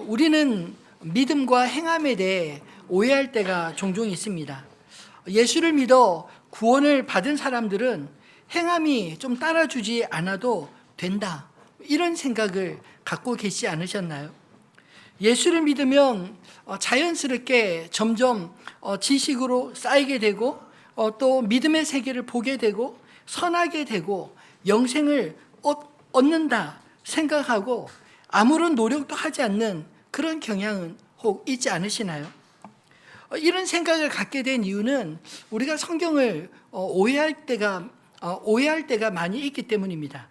우리는 믿음과 행함에 대해 오해할 때가 종종 있습니다. 예수를 믿어 구원을 받은 사람들은 행함이 좀 따라주지 않아도 된다, 이런 생각을 갖고 계시지 않으셨나요? 예수를 믿으면 자연스럽게 점점 지식으로 쌓이게 되고 또 믿음의 세계를 보게 되고 선하게 되고 영생을 얻는다 생각하고 아무런 노력도 하지 않는 그런 경향은 혹 있지 않으시나요? 이런 생각을 갖게 된 이유는 우리가 성경을 오해할 때가 많이 있기 때문입니다.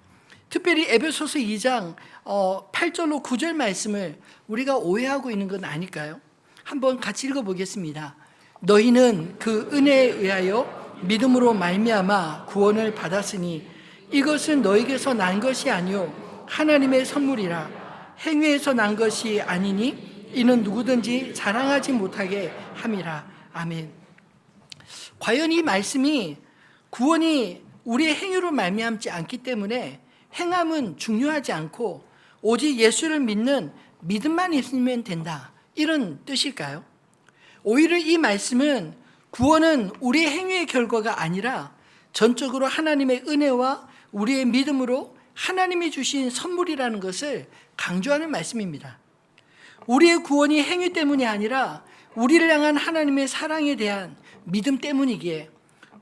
특별히 에베소서 2장 8절로 9절 말씀을 우리가 오해하고 있는 건 아닐까요? 한번 같이 읽어보겠습니다. 너희는 그 은혜에 의하여 믿음으로 말미암아 구원을 받았으니 이것은 너희에게서 난 것이 아니요 하나님의 선물이라. 행위에서 난 것이 아니니 이는 누구든지 자랑하지 못하게 함이라. 아멘. 과연 이 말씀이 구원이 우리의 행위로 말미암지 않기 때문에 행함은 중요하지 않고 오직 예수를 믿는 믿음만 있으면 된다, 이런 뜻일까요? 오히려 이 말씀은 구원은 우리의 행위의 결과가 아니라 전적으로 하나님의 은혜와 우리의 믿음으로 하나님이 주신 선물이라는 것을 강조하는 말씀입니다. 우리의 구원이 행위 때문이 아니라 우리를 향한 하나님의 사랑에 대한 믿음 때문이기에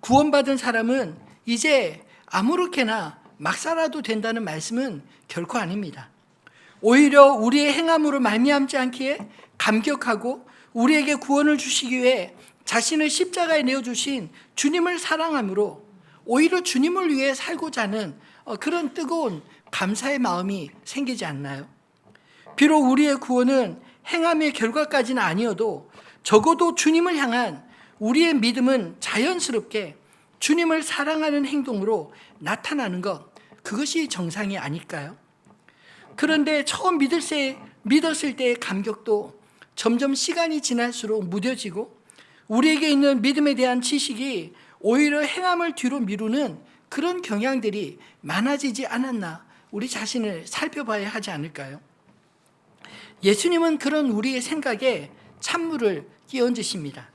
구원받은 사람은 이제 아무렇게나 막 살아도 된다는 말씀은 결코 아닙니다. 오히려 우리의 행함으로 말미암지 않기에 감격하고 우리에게 구원을 주시기 위해 자신을 십자가에 내어주신 주님을 사랑함으로 오히려 주님을 위해 살고자 하는 그런 뜨거운 감사의 마음이 생기지 않나요? 비록 우리의 구원은 행함의 결과까지는 아니어도 적어도 주님을 향한 우리의 믿음은 자연스럽게 주님을 사랑하는 행동으로 나타나는 것, 그것이 정상이 아닐까요? 그런데 처음 믿었을 때의 감격도 점점 시간이 지날수록 무뎌지고 우리에게 있는 믿음에 대한 지식이 오히려 행함을 뒤로 미루는 그런 경향들이 많아지지 않았나, 우리 자신을 살펴봐야 하지 않을까요? 예수님은 그런 우리의 생각에 찬물을 끼얹으십니다.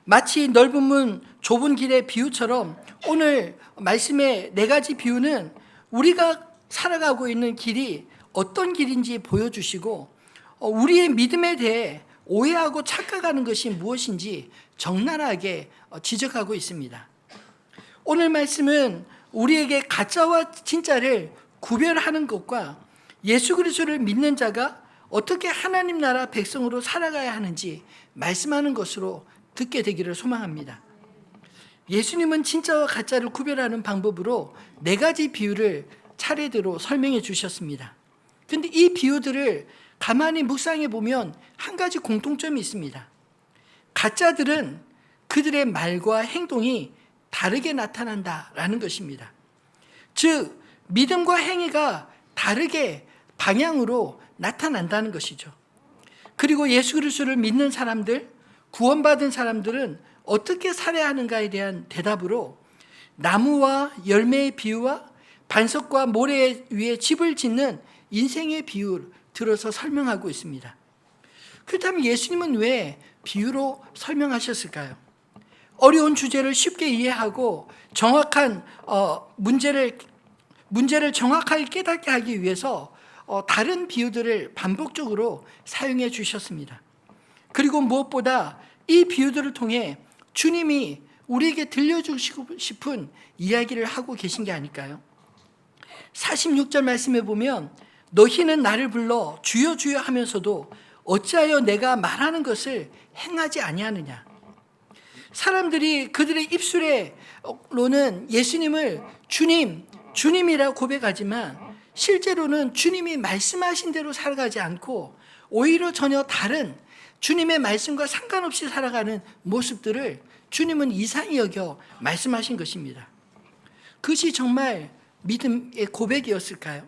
마치 넓은 문 좁은 길의 비유처럼 오늘 말씀의 4가지 비유는 우리가 살아가고 있는 길이 어떤 길인지 보여주시고 우리의 믿음에 대해 오해하고 착각하는 것이 무엇인지 적나라하게 지적하고 있습니다. 오늘 말씀은 우리에게 가짜와 진짜를 구별하는 것과 예수 그리스도를 믿는 자가 어떻게 하나님 나라 백성으로 살아가야 하는지 말씀하는 것으로 듣게 되기를 소망합니다. 예수님은 진짜와 가짜를 구별하는 방법으로 4가지 비유를 차례대로 설명해 주셨습니다. 그런데 이 비유들을 가만히 묵상해 보면 한 가지 공통점이 있습니다. 가짜들은 그들의 말과 행동이 다르게 나타난다라는 것입니다. 즉 믿음과 행위가 다르게 방향으로 나타난다는 것이죠. 그리고 예수 그리스도를 믿는 사람들, 구원받은 사람들은 어떻게 살아야 하는가에 대한 대답으로 나무와 열매의 비유와 반석과 모래 위에 집을 짓는 인생의 비유를 들어서 설명하고 있습니다. 그렇다면 예수님은 왜 비유로 설명하셨을까요? 어려운 주제를 쉽게 이해하고 정확한 문제를 정확하게 깨닫게 하기 위해서 다른 비유들을 반복적으로 사용해 주셨습니다. 그리고 무엇보다 이 비유들을 통해 주님이 우리에게 들려주시고 싶은 이야기를 하고 계신 게 아닐까요? 46절 말씀에 보면 너희는 나를 불러 주여 주여 하면서도 어찌하여 내가 말하는 것을 행하지 아니하느냐. 사람들이 그들의 입술로는 예수님을 주님이라 고백하지만 실제로는 주님이 말씀하신 대로 살아가지 않고 오히려 전혀 다른 주님의 말씀과 상관없이 살아가는 모습들을 주님은 이상히 여겨 말씀하신 것입니다. 그것이 정말 믿음의 고백이었을까요?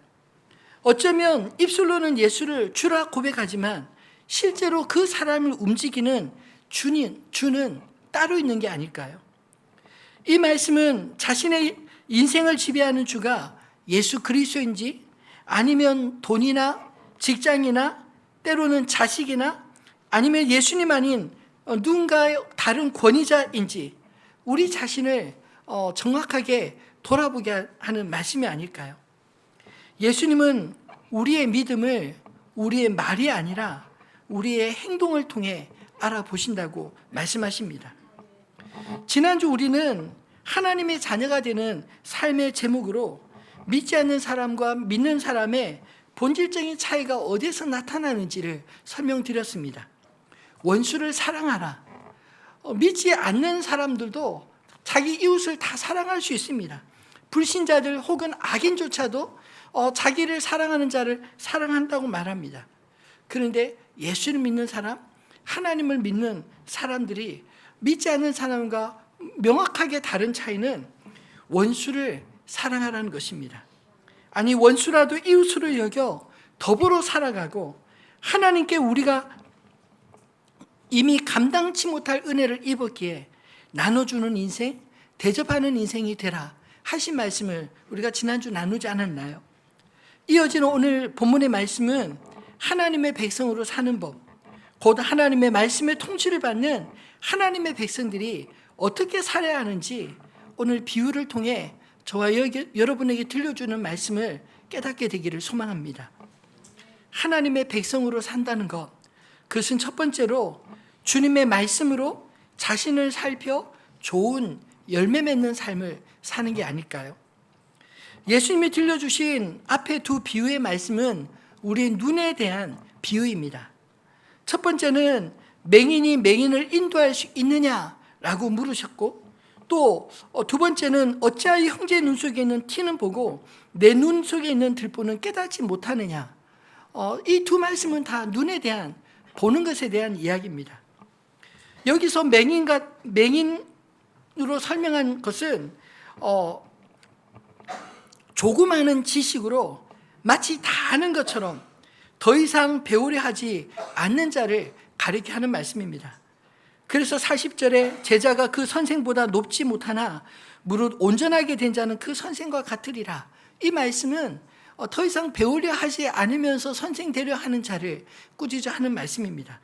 어쩌면 입술로는 예수를 주라 고백하지만 실제로 그 사람을 움직이는 주는 따로 있는 게 아닐까요? 이 말씀은 자신의 인생을 지배하는 주가 예수 그리스도인지 아니면 돈이나 직장이나 때로는 자식이나 아니면 예수님 아닌 누군가의 다른 권위자인지 우리 자신을 정확하게 돌아보게 하는 말씀이 아닐까요? 예수님은 우리의 믿음을 우리의 말이 아니라 우리의 행동을 통해 알아보신다고 말씀하십니다. 지난주 우리는 하나님의 자녀가 되는 삶의 제목으로 믿지 않는 사람과 믿는 사람의 본질적인 차이가 어디에서 나타나는지를 설명드렸습니다. 원수를 사랑하라. 믿지 않는 사람들도 자기 이웃을 다 사랑할 수 있습니다. 불신자들 혹은 악인조차도 자기를 사랑하는 자를 사랑한다고 말합니다. 그런데 예수를 믿는 사람, 하나님을 믿는 사람들이 믿지 않는 사람과 명확하게 다른 차이는 원수를 사랑하라는 것입니다. 아니, 원수라도 이웃으로 여겨 더불어 살아가고 하나님께 우리가 이미 감당치 못할 은혜를 입었기에 나눠주는 인생, 대접하는 인생이 되라 하신 말씀을 우리가 지난주 나누지 않았나요? 이어지는 오늘 본문의 말씀은 하나님의 백성으로 사는 법, 곧 하나님의 말씀의 통치를 받는 하나님의 백성들이 어떻게 살아야 하는지 오늘 비유를 통해 저와 여러분에게 들려주는 말씀을 깨닫게 되기를 소망합니다. 하나님의 백성으로 산다는 것, 그것은 첫 번째로 주님의 말씀으로 자신을 살펴 좋은 열매 맺는 삶을 사는 게 아닐까요? 예수님이 들려주신 앞에 두 비유의 말씀은 우리의 눈에 대한 비유입니다. 첫 번째는 맹인이 맹인을 인도할 수 있느냐라고 물으셨고, 또 두 번째는 어찌하여 형제의 눈 속에 있는 티는 보고 내 눈 속에 있는 들보는 깨닫지 못하느냐. 이 두 말씀은 다 눈에 대한, 보는 것에 대한 이야기입니다. 여기서 맹인으로 설명한 것은 조그마한 지식으로 마치 다 아는 것처럼 더 이상 배우려 하지 않는 자를 가리켜 하는 말씀입니다. 그래서 40절에 제자가 그 선생보다 높지 못하나 무릇 온전하게 된 자는 그 선생과 같으리라. 이 말씀은 더 이상 배우려 하지 않으면서 선생 되려 하는 자를 꾸짖어 하는 말씀입니다.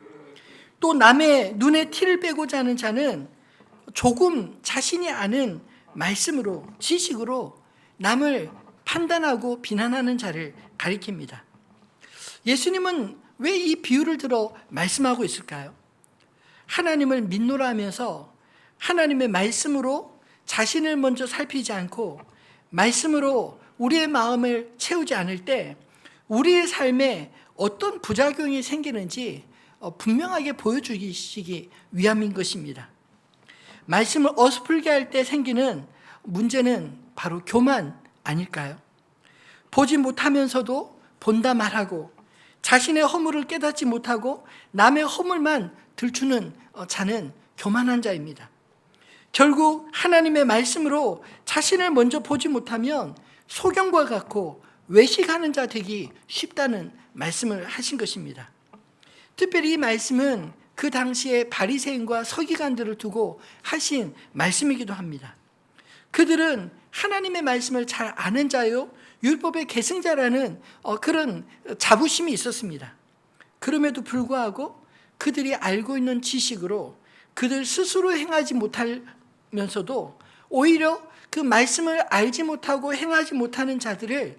또 남의 눈에 티를 빼고자 하는 자는 조금 자신이 아는 말씀으로, 지식으로 남을 판단하고 비난하는 자를 가리킵니다. 예수님은 왜 이 비유를 들어 말씀하고 있을까요? 하나님을 믿노라 하면서 하나님의 말씀으로 자신을 먼저 살피지 않고 말씀으로 우리의 마음을 채우지 않을 때 우리의 삶에 어떤 부작용이 생기는지 분명하게 보여주시기 위함인 것입니다. 말씀을 어설프게 할 때 생기는 문제는 바로 교만 아닐까요? 보지 못하면서도 본다 말하고 자신의 허물을 깨닫지 못하고 남의 허물만 들추는 자는 교만한 자입니다. 결국 하나님의 말씀으로 자신을 먼저 보지 못하면 소경과 같고 외식하는 자 되기 쉽다는 말씀을 하신 것입니다. 특별히 이 말씀은 그 당시에 바리새인과 서기관들을 두고 하신 말씀이기도 합니다. 그들은 하나님의 말씀을 잘 아는 자요, 율법의 계승자라는 그런 자부심이 있었습니다. 그럼에도 불구하고 그들이 알고 있는 지식으로 그들 스스로 행하지 못하면서도 오히려 그 말씀을 알지 못하고 행하지 못하는 자들을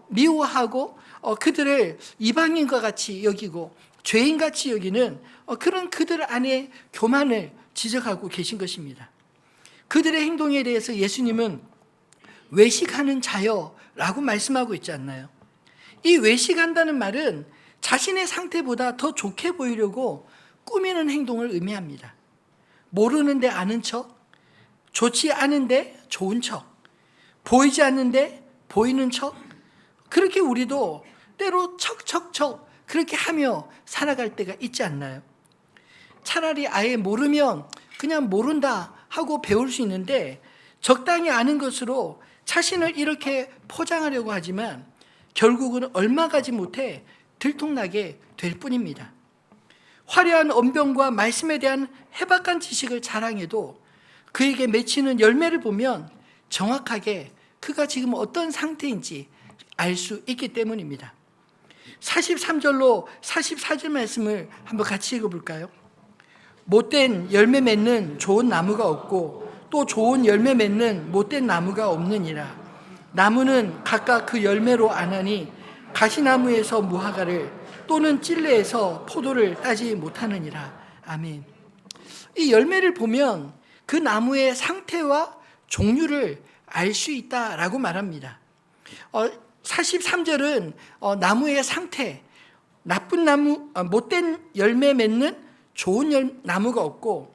미워하고 그들을 이방인과 같이 여기고 죄인같이 여기는 그런 그들 안에 교만을 지적하고 계신 것입니다. 그들의 행동에 대해서 예수님은 외식하는 자여라고 말씀하고 있지 않나요? 이 외식한다는 말은 자신의 상태보다 더 좋게 보이려고 꾸미는 행동을 의미합니다. 모르는데 아는 척, 좋지 않은데 좋은 척, 보이지 않는데 보이는 척, 그렇게 우리도 때로 척척척 그렇게 하며 살아갈 때가 있지 않나요? 차라리 아예 모르면 그냥 모른다 하고 배울 수 있는데 적당히 아는 것으로 자신을 이렇게 포장하려고 하지만 결국은 얼마 가지 못해 들통나게 될 뿐입니다. 화려한 언변과 말씀에 대한 해박한 지식을 자랑해도 그에게 맺히는 열매를 보면 정확하게 그가 지금 어떤 상태인지 알 수 있기 때문입니다. 43절로 44절 말씀을 한번 같이 읽어볼까요? 못된 열매 맺는 좋은 나무가 없고 또 좋은 열매 맺는 못된 나무가 없느니라. 나무는 각각 그 열매로 아나니 가시나무에서 무화과를 또는 찔레에서 포도를 따지 못하느니라. 아멘. 이 열매를 보면 그 나무의 상태와 종류를 알 수 있다라고 말합니다. 43절은 나무의 상태, 나쁜 나무, 못된 열매 맺는 좋은 나무가 없고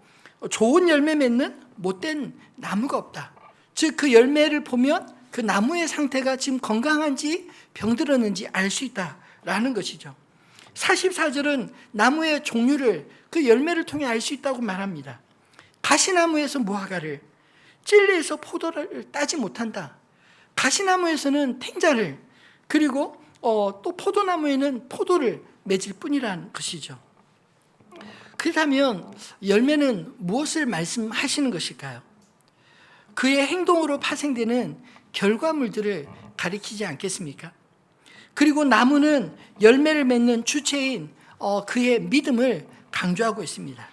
좋은 열매 맺는 못된 나무가 없다. 즉 그 열매를 보면 그 나무의 상태가 지금 건강한지 병들었는지 알 수 있다라는 것이죠. 44절은 나무의 종류를 그 열매를 통해 알 수 있다고 말합니다. 가시나무에서 무화과를, 찔레에서 포도를 따지 못한다. 가시나무에서는 탱자를, 그리고 또 포도나무에는 포도를 맺을 뿐이라는 것이죠. 그렇다면 열매는 무엇을 말씀하시는 것일까요? 그의 행동으로 파생되는 결과물들을 가리키지 않겠습니까? 그리고 나무는 열매를 맺는 주체인 그의 믿음을 강조하고 있습니다.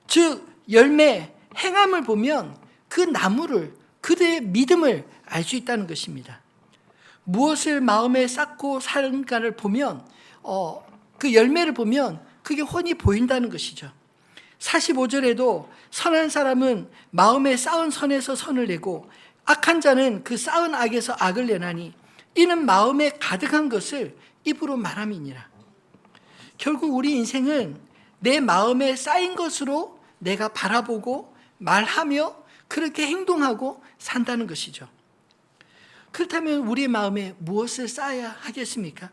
즉 열매, 행함을 보면 그 나무를, 그들의 믿음을 알 수 있다는 것입니다. 무엇을 마음에 쌓고 사는가를 보면 그 열매를 보면 그게 훤히 보인다는 것이죠. 45절에도 선한 사람은 마음에 쌓은 선에서 선을 내고 악한 자는 그 쌓은 악에서 악을 내나니 이는 마음에 가득한 것을 입으로 말함이니라. 결국 우리 인생은 내 마음에 쌓인 것으로 내가 바라보고 말하며 그렇게 행동하고 산다는 것이죠. 그렇다면 우리의 마음에 무엇을 쌓아야 하겠습니까?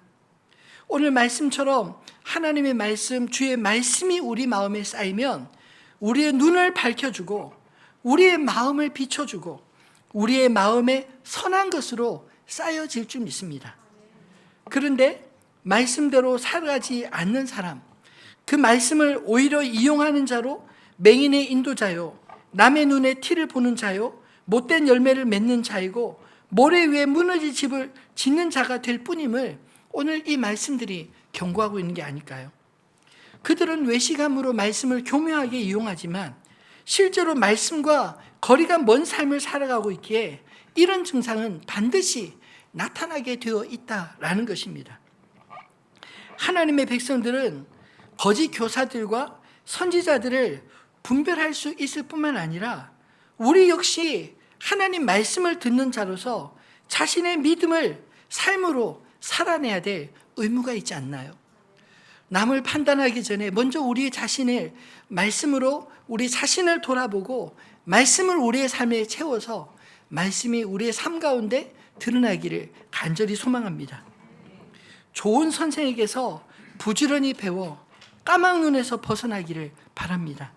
오늘 말씀처럼 하나님의 말씀, 주의 말씀이 우리 마음에 쌓이면 우리의 눈을 밝혀주고 우리의 마음을 비춰주고 우리의 마음에 선한 것으로 쌓여질 줄 믿습니다. 그런데 말씀대로 살아가지 않는 사람, 그 말씀을 오히려 이용하는 자로 맹인의 인도자요, 남의 눈에 티를 보는 자요, 못된 열매를 맺는 자이고 모래 위에 무너진 집을 짓는 자가 될 뿐임을 오늘 이 말씀들이 경고하고 있는 게 아닐까요? 그들은 외식함으로 말씀을 교묘하게 이용하지만 실제로 말씀과 거리가 먼 삶을 살아가고 있기에 이런 증상은 반드시 나타나게 되어 있다라는 것입니다. 하나님의 백성들은 거짓 교사들과 선지자들을 분별할 수 있을 뿐만 아니라 우리 역시 하나님 말씀을 듣는 자로서 자신의 믿음을 삶으로 살아내야 될 의무가 있지 않나요? 남을 판단하기 전에 먼저 우리 자신을 말씀으로 우리 자신을 돌아보고 말씀을 우리의 삶에 채워서 말씀이 우리의 삶 가운데 드러나기를 간절히 소망합니다. 좋은 선생에게서 부지런히 배워 까막눈에서 벗어나기를 바랍니다.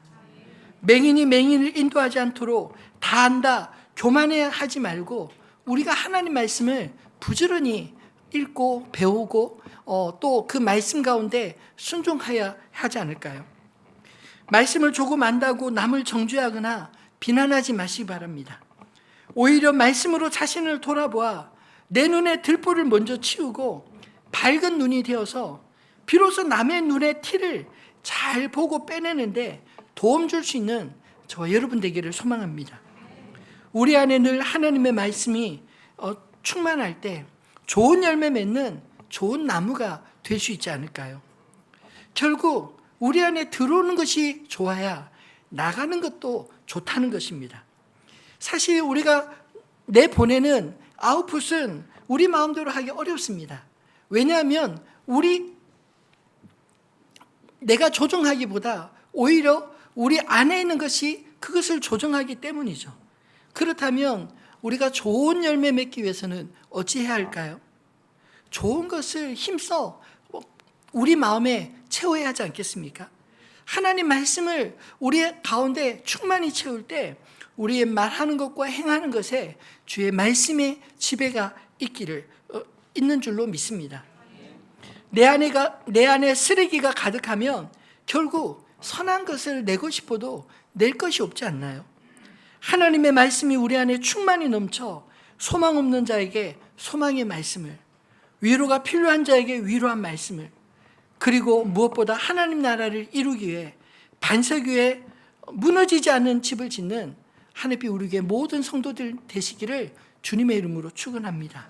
맹인이 맹인을 인도하지 않도록 다 안다, 교만해하지 말고 우리가 하나님 말씀을 부지런히 읽고 배우고 또 그 말씀 가운데 순종해야 하지 않을까요? 말씀을 조금 안다고 남을 정죄하거나 비난하지 마시기 바랍니다. 오히려 말씀으로 자신을 돌아보아 내 눈에 들보를 먼저 치우고 밝은 눈이 되어서 비로소 남의 눈에 티를 잘 보고 빼내는데 도움 줄 수 있는 저와 여러분 되기를 소망합니다. 우리 안에 늘 하나님의 말씀이 충만할 때 좋은 열매 맺는 좋은 나무가 될 수 있지 않을까요? 결국 우리 안에 들어오는 것이 좋아야 나가는 것도 좋다는 것입니다. 사실 우리가 내보내는 아웃풋은 우리 마음대로 하기 어렵습니다. 왜냐하면 내가 조정하기보다 오히려 우리 안에 있는 것이 그것을 조정하기 때문이죠. 그렇다면 우리가 좋은 열매 맺기 위해서는 어찌해야 할까요? 좋은 것을 힘써 우리 마음에 채워야 하지 않겠습니까? 하나님 말씀을 우리의 가운데 충만히 채울 때 우리의 말하는 것과 행하는 것에 주의 말씀의 지배가 있는 줄로 믿습니다. 내 안에 쓰레기가 가득하면 결국 선한 것을 내고 싶어도 낼 것이 없지 않나요? 하나님의 말씀이 우리 안에 충만히 넘쳐 소망 없는 자에게 소망의 말씀을, 위로가 필요한 자에게 위로한 말씀을, 그리고 무엇보다 하나님 나라를 이루기 위해 반석 위에 무너지지 않는 집을 짓는 하늘빛 우리 교회 모든 성도들 되시기를 주님의 이름으로 축원합니다.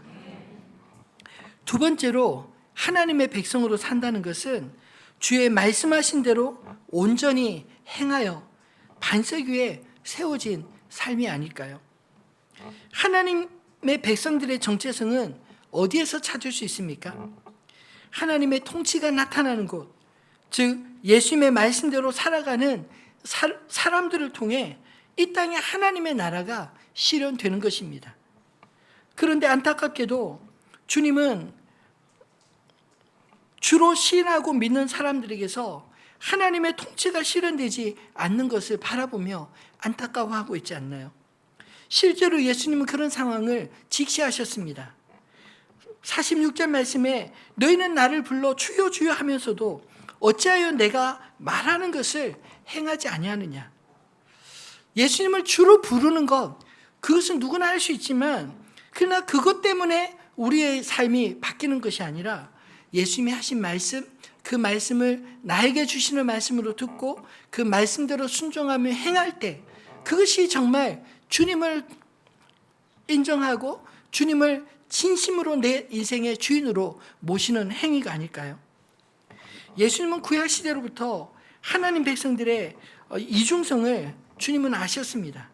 두 번째로 하나님의 백성으로 산다는 것은 주의 말씀하신 대로 온전히 행하여 반석 위에 세워진 삶이 아닐까요? 하나님의 백성들의 정체성은 어디에서 찾을 수 있습니까? 하나님의 통치가 나타나는 곳, 즉 예수님의 말씀대로 살아가는 사람들을 통해 이 땅에 하나님의 나라가 실현되는 것입니다. 그런데 안타깝게도 주님은 주로 신하고 믿는 사람들에게서 하나님의 통치가 실현되지 않는 것을 바라보며 안타까워하고 있지 않나요? 실제로 예수님은 그런 상황을 직시하셨습니다. 46절 말씀에 너희는 나를 불러 주여 주여 하면서도 어찌하여 내가 말하는 것을 행하지 아니하느냐. 예수님을 주로 부르는 것, 그것은 누구나 할 수 있지만 그러나 그것 때문에 우리의 삶이 바뀌는 것이 아니라 예수님이 하신 말씀, 그 말씀을 나에게 주시는 말씀으로 듣고 그 말씀대로 순종하며 행할 때 그것이 정말 주님을 인정하고 주님을 진심으로 내 인생의 주인으로 모시는 행위가 아닐까요? 예수님은 구약 시대로부터 하나님 백성들의 이중성을 주님은 아셨습니다.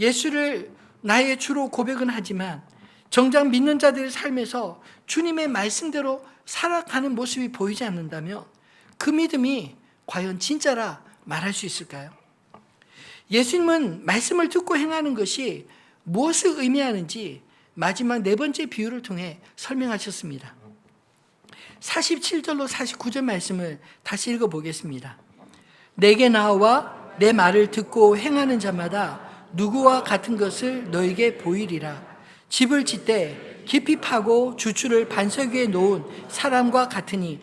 예수를 나의 주로 고백은 하지만 정작 믿는 자들의 삶에서 주님의 말씀대로 살아가는 모습이 보이지 않는다면 그 믿음이 과연 진짜라 말할 수 있을까요? 예수님은 말씀을 듣고 행하는 것이 무엇을 의미하는지 마지막 네 번째 비유를 통해 설명하셨습니다. 47절로 49절 말씀을 다시 읽어보겠습니다. 내게 나와 내 말을 듣고 행하는 자마다 누구와 같은 것을 너에게 보이리라. 집을 짓되 깊이 파고 주추를 반석 위에 놓은 사람과 같으니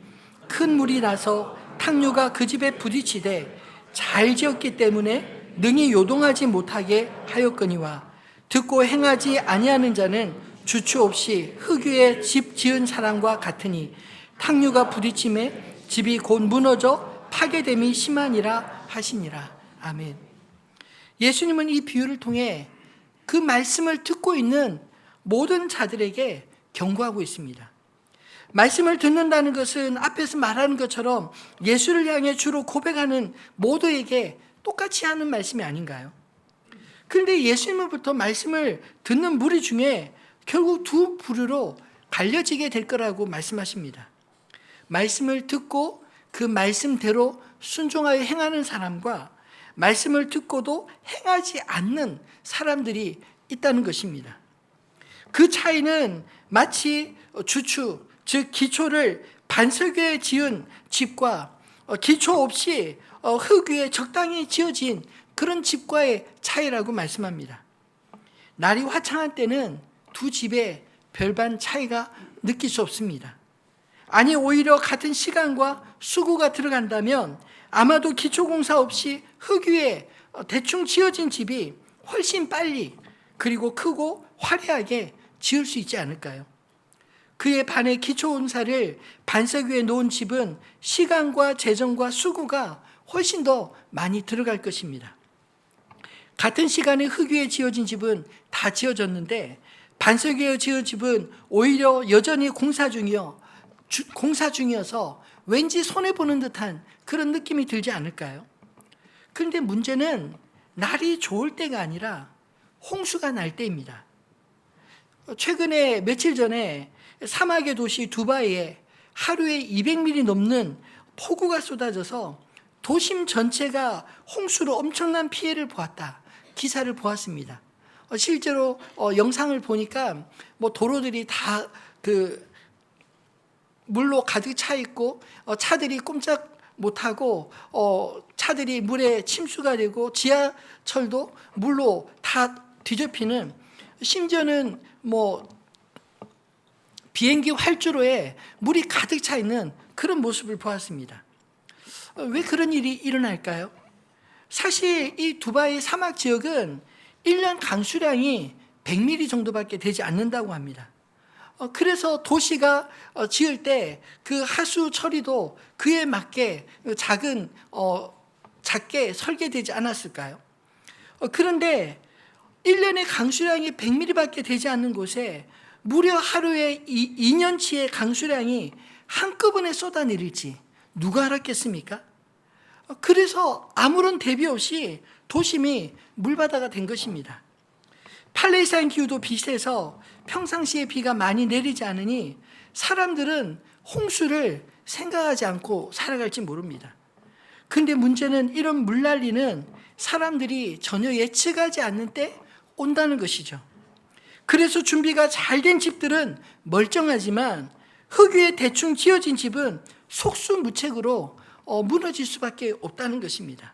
큰 물이 나서 탕류가 그 집에 부딪히되 잘 지었기 때문에 능히 요동하지 못하게 하였거니와 듣고 행하지 아니하는 자는 주추 없이 흙 위에 집 지은 사람과 같으니 탕류가 부딪힘에 집이 곧 무너져 파괴됨이 심하니라 하시니라. 아멘. 예수님은 이 비유를 통해 그 말씀을 듣고 있는 모든 자들에게 경고하고 있습니다. 말씀을 듣는다는 것은 앞에서 말하는 것처럼 예수를 향해 주로 고백하는 모두에게 똑같이 하는 말씀이 아닌가요? 그런데 예수님으로부터 말씀을 듣는 무리 중에 결국 두 부류로 갈려지게 될 거라고 말씀하십니다. 말씀을 듣고 그 말씀대로 순종하여 행하는 사람과 말씀을 듣고도 행하지 않는 사람들이 있다는 것입니다. 그 차이는 마치 주추, 즉 기초를 반석 위에 지은 집과 기초 없이 흙 위에 적당히 지어진 그런 집과의 차이라고 말씀합니다. 날이 화창한 때는 두 집에 별반 차이가 느낄 수 없습니다. 아니 오히려 같은 시간과 수고가 들어간다면 아마도 기초공사 없이 흙 위에 대충 지어진 집이 훨씬 빨리 그리고 크고 화려하게 지을 수 있지 않을까요? 그에 반해 기초공사를 반석 위에 놓은 집은 시간과 재정과 수고가 훨씬 더 많이 들어갈 것입니다. 같은 시간에 흙 위에 지어진 집은 다 지어졌는데 반석 위에 지어진 집은 오히려 여전히 공사 중이어서 왠지 손해보는 듯한 그런 느낌이 들지 않을까요? 그런데 문제는 날이 좋을 때가 아니라 홍수가 날 때입니다. 최근에 며칠 전에 사막의 도시 두바이에 하루에 200mm 넘는 폭우가 쏟아져서 도심 전체가 홍수로 엄청난 피해를 보았다. 기사를 보았습니다. 실제로 영상을 보니까 도로들이 다 물로 가득 차 있고 차들이 꼼짝 못하고 차들이 물에 침수가 되고 지하철도 물로 다 뒤덮이는, 심지어는 비행기 활주로에 물이 가득 차 있는 그런 모습을 보았습니다. 왜 그런 일이 일어날까요? 사실 이 두바이 사막 지역은 1년 강수량이 100mm 정도밖에 되지 않는다고 합니다. 그래서 도시가 지을 때 그 하수 처리도 그에 맞게 작게 설계되지 않았을까요? 그런데 1년에 강수량이 100mm밖에 되지 않는 곳에 무려 하루에 2년치의 강수량이 한꺼번에 쏟아내릴지 누가 알았겠습니까? 그래서 아무런 대비 없이 도심이 물바다가 된 것입니다. 팔레스타인 기후도 비슷해서 평상시에 비가 많이 내리지 않으니 사람들은 홍수를 생각하지 않고 살아갈지 모릅니다. 근데 문제는 이런 물난리는 사람들이 전혀 예측하지 않는 때 온다는 것이죠. 그래서 준비가 잘 된 집들은 멀쩡하지만 흙 위에 대충 지어진 집은 속수무책으로 무너질 수밖에 없다는 것입니다.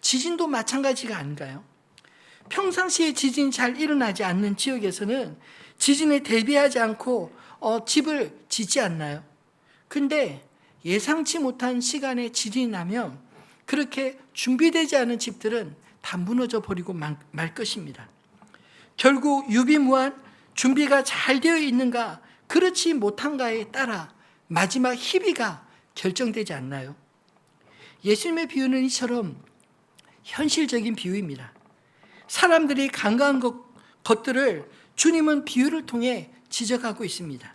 지진도 마찬가지가 아닌가요? 평상시에 지진이 잘 일어나지 않는 지역에서는 지진에 대비하지 않고 집을 짓지 않나요? 근데 예상치 못한 시간에 지진이 나면 그렇게 준비되지 않은 집들은 다 무너져 버리고 말 것입니다. 결국 유비무한 준비가 잘 되어 있는가 그렇지 못한가에 따라 마지막 희비가 결정되지 않나요? 예수님의 비유는 이처럼 현실적인 비유입니다. 사람들이 간과한 것들을 주님은 비유를 통해 지적하고 있습니다.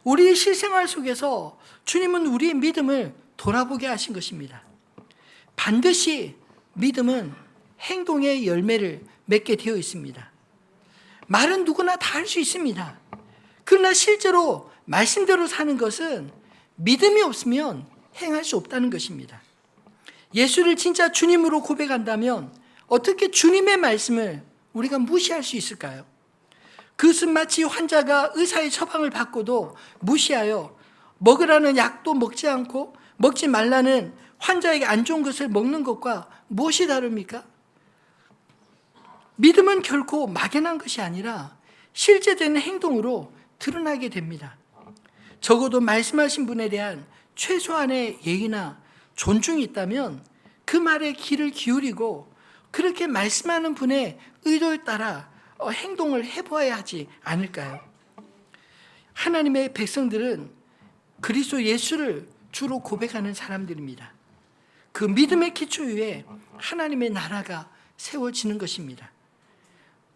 우리의 실생활 속에서 주님은 우리의 믿음을 돌아보게 하신 것입니다. 반드시 믿음은 행동의 열매를 맺게 되어 있습니다. 말은 누구나 다 할 수 있습니다. 그러나 실제로 말씀대로 사는 것은 믿음이 없으면 행할 수 없다는 것입니다. 예수를 진짜 주님으로 고백한다면 어떻게 주님의 말씀을 우리가 무시할 수 있을까요? 그것은 마치 환자가 의사의 처방을 받고도 무시하여 먹으라는 약도 먹지 않고 먹지 말라는 환자에게 안 좋은 것을 먹는 것과 무엇이 다릅니까? 믿음은 결코 막연한 것이 아니라 실제되는 행동으로 드러나게 됩니다. 적어도 말씀하신 분에 대한 최소한의 예의나 존중이 있다면 그 말에 귀를 기울이고 그렇게 말씀하는 분의 의도에 따라 행동을 해보아야 하지 않을까요? 하나님의 백성들은 그리스도 예수를 주로 고백하는 사람들입니다. 그 믿음의 기초 위에 하나님의 나라가 세워지는 것입니다.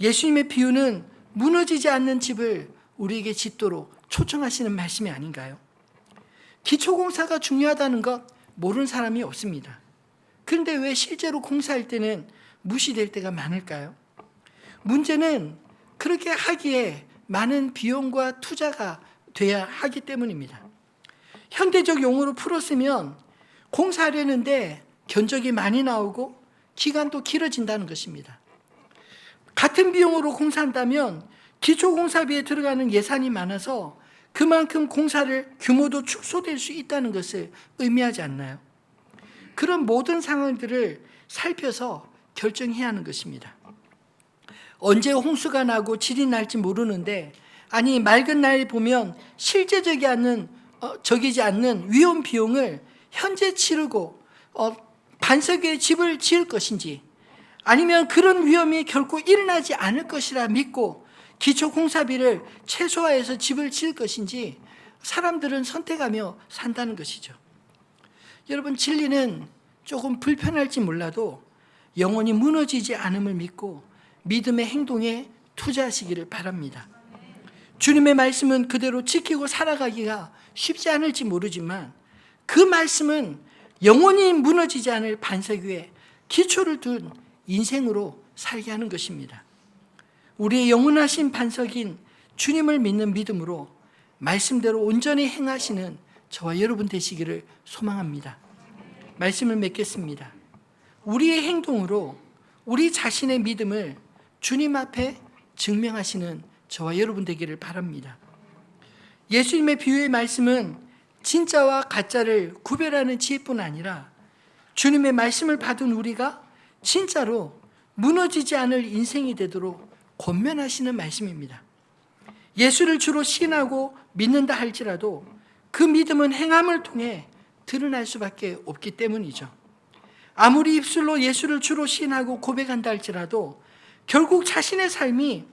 예수님의 비유는 무너지지 않는 집을 우리에게 짓도록 초청하시는 말씀이 아닌가요? 기초공사가 중요하다는 것 모르는 사람이 없습니다. 그런데 왜 실제로 공사할 때는 무시될 때가 많을까요? 문제는 그렇게 하기에 많은 비용과 투자가 돼야 하기 때문입니다. 현대적 용어로 풀었으면 공사하려는데 견적이 많이 나오고 기간도 길어진다는 것입니다. 같은 비용으로 공사한다면 기초공사비에 들어가는 예산이 많아서 그만큼 공사를 규모도 축소될 수 있다는 것을 의미하지 않나요? 그런 모든 상황들을 살펴서 결정해야 하는 것입니다. 언제 홍수가 나고 질이 날지 모르는데 아니 맑은 날에 보면 적이지 않는 위험 비용을 현재 치르고 반석 위에 집을 지을 것인지 아니면 그런 위험이 결코 일어나지 않을 것이라 믿고 기초공사비를 최소화해서 집을 지을 것인지 사람들은 선택하며 산다는 것이죠. 여러분, 진리는 조금 불편할지 몰라도 영원히 무너지지 않음을 믿고 믿음의 행동에 투자하시기를 바랍니다. 주님의 말씀은 그대로 지키고 살아가기가 쉽지 않을지 모르지만 그 말씀은 영원히 무너지지 않을 반석 위에 기초를 둔 인생으로 살게 하는 것입니다. 우리의 영원하신 반석인 주님을 믿는 믿음으로 말씀대로 온전히 행하시는 저와 여러분 되시기를 소망합니다. 말씀을 맺겠습니다. 우리의 행동으로 우리 자신의 믿음을 주님 앞에 증명하시는 저와 여러분 되기를 바랍니다. 예수님의 비유의 말씀은 진짜와 가짜를 구별하는 지혜뿐 아니라 주님의 말씀을 받은 우리가 진짜로 무너지지 않을 인생이 되도록 권면하시는 말씀입니다. 예수를 주로 신하고 믿는다 할지라도 그 믿음은 행함을 통해 드러날 수밖에 없기 때문이죠. 아무리 입술로 예수를 주로 신하고 고백한다 할지라도 결국 자신의 삶이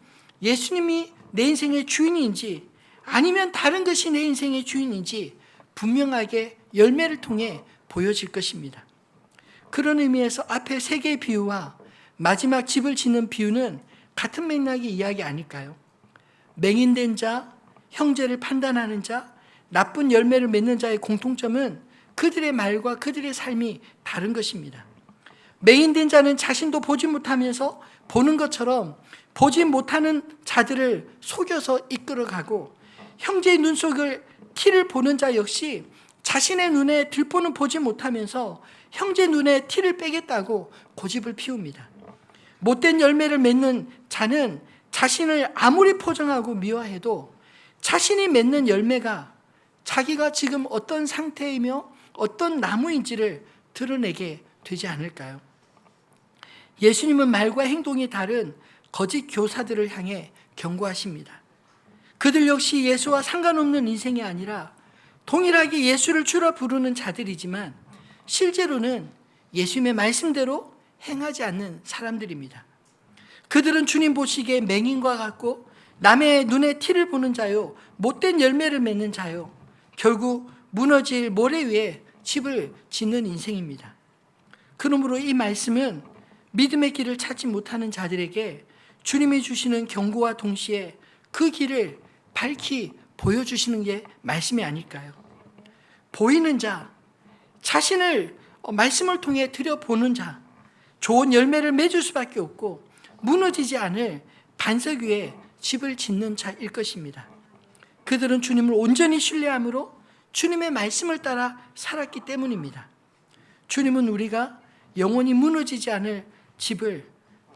예수님이 내 인생의 주인인지 아니면 다른 것이 내 인생의 주인인지 분명하게 열매를 통해 보여질 것입니다. 그런 의미에서 앞에 세 개의 비유와 마지막 집을 짓는 비유는 같은 맥락의 이야기 아닐까요? 맹인된 자, 형제를 판단하는 자, 나쁜 열매를 맺는 자의 공통점은 그들의 말과 그들의 삶이 다른 것입니다. 맹인된 자는 자신도 보지 못하면서 보는 것처럼 보지 못하는 자들을 속여서 이끌어가고, 형제의 눈 속을 티를 보는 자 역시 자신의 눈에 들보는 보지 못하면서 형제 눈에 티를 빼겠다고 고집을 피웁니다. 못된 열매를 맺는 자는 자신을 아무리 포장하고 미화해도 자신이 맺는 열매가 자기가 지금 어떤 상태이며 어떤 나무인지를 드러내게 되지 않을까요? 예수님은 말과 행동이 다른 거짓 교사들을 향해 경고하십니다. 그들 역시 예수와 상관없는 인생이 아니라 동일하게 예수를 주라 부르는 자들이지만 실제로는 예수님의 말씀대로 행하지 않는 사람들입니다. 그들은 주님 보시기에 맹인과 같고 남의 눈에 티를 보는 자요, 못된 열매를 맺는 자요, 결국 무너질 모래 위에 집을 짓는 인생입니다. 그러므로 이 말씀은 믿음의 길을 찾지 못하는 자들에게 주님이 주시는 경고와 동시에 그 길을 밝히 보여주시는 게 말씀이 아닐까요? 보이는 자, 자신을 말씀을 통해 들여보는 자, 좋은 열매를 맺을 수밖에 없고 무너지지 않을 반석 위에 집을 짓는 자일 것입니다. 그들은 주님을 온전히 신뢰함으로 주님의 말씀을 따라 살았기 때문입니다. 주님은 우리가 영원히 무너지지 않을 집을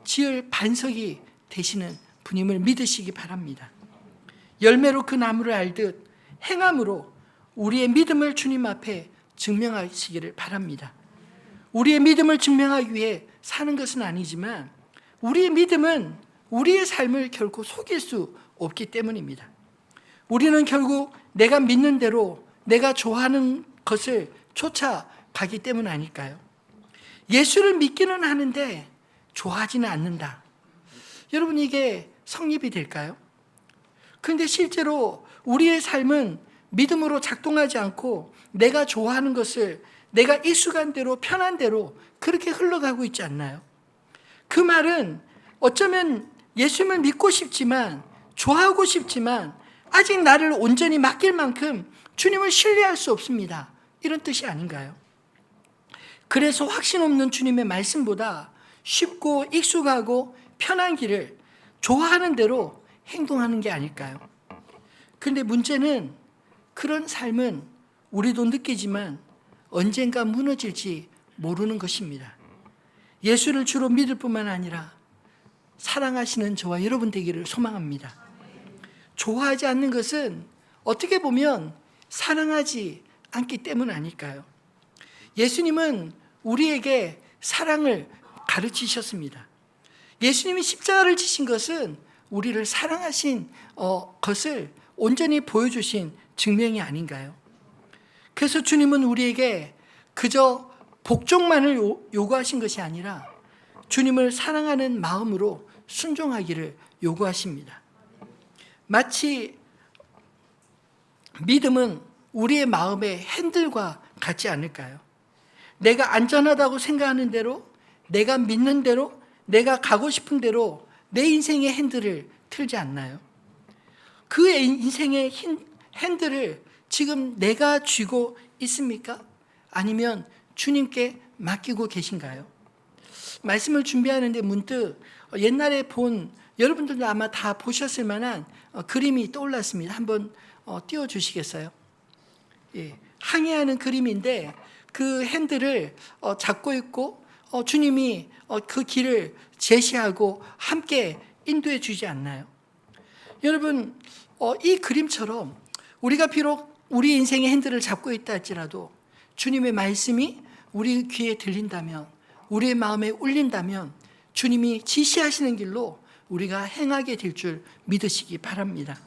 지을 반석이 되시는 분임을 믿으시기 바랍니다. 열매로 그 나무를 알듯 행함으로 우리의 믿음을 주님 앞에 증명하시기를 바랍니다. 우리의 믿음을 증명하기 위해 사는 것은 아니지만 우리의 믿음은 우리의 삶을 결코 속일 수 없기 때문입니다. 우리는 결국 내가 믿는 대로 내가 좋아하는 것을 쫓아가기 때문 아닐까요? 예수를 믿기는 하는데 좋아하지는 않는다. 여러분, 이게 성립이 될까요? 그런데 실제로 우리의 삶은 믿음으로 작동하지 않고 내가 좋아하는 것을 내가 익숙한 대로 편한 대로 그렇게 흘러가고 있지 않나요? 그 말은 어쩌면 예수님을 믿고 싶지만 좋아하고 싶지만 아직 나를 온전히 맡길 만큼 주님을 신뢰할 수 없습니다. 이런 뜻이 아닌가요? 그래서 확신 없는 주님의 말씀보다 쉽고 익숙하고 편한 길을 좋아하는 대로 행동하는 게 아닐까요? 그런데 문제는 그런 삶은 우리도 느끼지만 언젠가 무너질지 모르는 것입니다. 예수를 주로 믿을 뿐만 아니라 사랑하시는 저와 여러분 되기를 소망합니다. 좋아하지 않는 것은 어떻게 보면 사랑하지 않기 때문 아닐까요? 예수님은 우리에게 사랑을 가르치셨습니다. 예수님이 십자가를 지신 것은 우리를 사랑하신 것을 온전히 보여주신 증명이 아닌가요? 그래서 주님은 우리에게 그저 복종만을 요구하신 것이 아니라 주님을 사랑하는 마음으로 순종하기를 요구하십니다. 마치 믿음은 우리의 마음의 핸들과 같지 않을까요? 내가 안전하다고 생각하는 대로, 내가 믿는 대로, 내가 가고 싶은 대로 내 인생의 핸들을 틀지 않나요? 그 인생의 핸들을 지금 내가 쥐고 있습니까? 아니면 주님께 맡기고 계신가요? 말씀을 준비하는데 문득 옛날에 본, 여러분들도 아마 다 보셨을 만한 그림이 떠올랐습니다. 한번 띄워주시겠어요? 예, 항해하는 그림인데 그 핸들을 잡고 있고 주님이 그 길을 제시하고 함께 인도해 주지 않나요? 여러분, 이 그림처럼 우리가 비록 우리 인생의 핸들을 잡고 있다 할지라도 주님의 말씀이 우리 귀에 들린다면, 우리의 마음에 울린다면 주님이 지시하시는 길로 우리가 행하게 될 줄 믿으시기 바랍니다.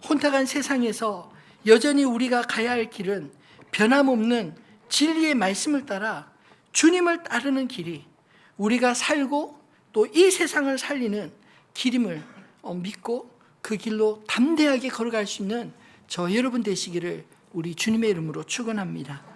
혼탁한 세상에서 여전히 우리가 가야 할 길은 변함없는 진리의 말씀을 따라 주님을 따르는 길이 우리가 살고 또 이 세상을 살리는 길임을 믿고 그 길로 담대하게 걸어갈 수 있는 저 여러분 되시기를 우리 주님의 이름으로 축원합니다.